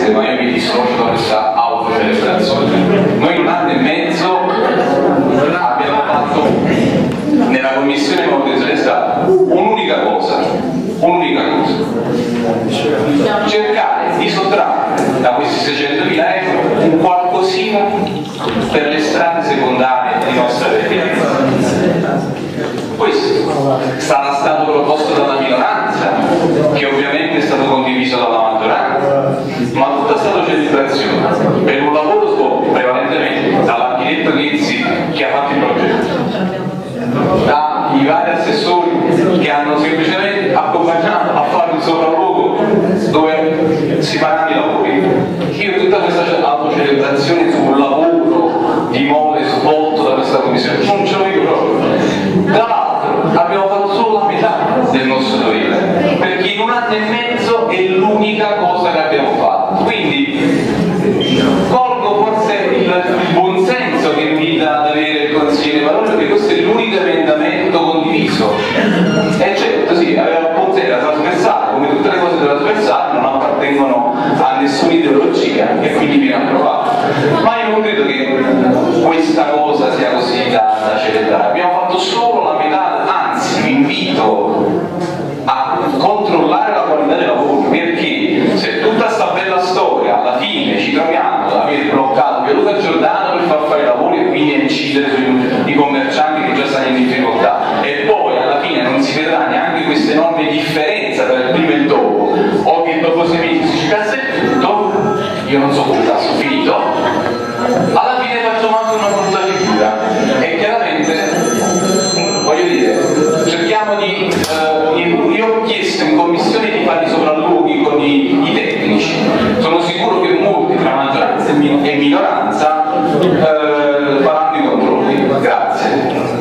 minoranze, ma io mi dissocio da questa autocelebrazione. Noi in un anno e mezzo abbiamo fatto nella commissione manutenzione stradale un'unica cosa, cercare di sottrarre da questi 600.000 euro un qualcosina per le strade secondarie di nostra pertinenza. Questo sarà stato proposto dalla minoranza, che ovviamente è stato condiviso dalla maggioranza, ma tutta stata celebrazione per un lavoro svolto prevalentemente dall'architetto Ghezzi, che ha fatto il progetto, dai vari assessori che hanno semplicemente accompagnato a fare un sopralluogo dove si faranno i lavori. Io tutta questa autocelebrazione sul lavoro di mole svolto da questa commissione non ce l'ho io proprio. Tra l'altro abbiamo fatto solo la metà del nostro dovere, perché in un anno e mezzo è l'unica cosa che abbiamo fatto. Quindi colgo forse il buonsenso che invita ad avere il consigliere Valori, perché questo è l'unico emendamento condiviso. E certo, sì, aveva il buonsenso, era trasversale, come tutte le cose trasversali non appartengono a nessuna ideologia e quindi viene approvato. Ma io non credo che questa cosa sia così da celebrare. Abbiamo fatto solo la metà, anzi vi invito a controllare la qualità del lavoro, perché se tutta sta bella storia alla fine ci troviamo ad aver bloccato Pierluca Giordano per far fare i lavori e quindi a incidere sui commercianti che già stanno in difficoltà, e poi alla fine non si vedrà neanche questa enorme differenza tra il prima e il dopo, o che dopo 6 mesi si cassa tutto, io non so come sta finito, alla fine facciamo anche una brutta figura. E chiaramente, voglio dire, cerchiamo di io ho chiesto in commissione di fare i sopralluoghi con i tecnici, sono sicuro che molti tra maggioranza e minoranza faranno i controlli. Grazie.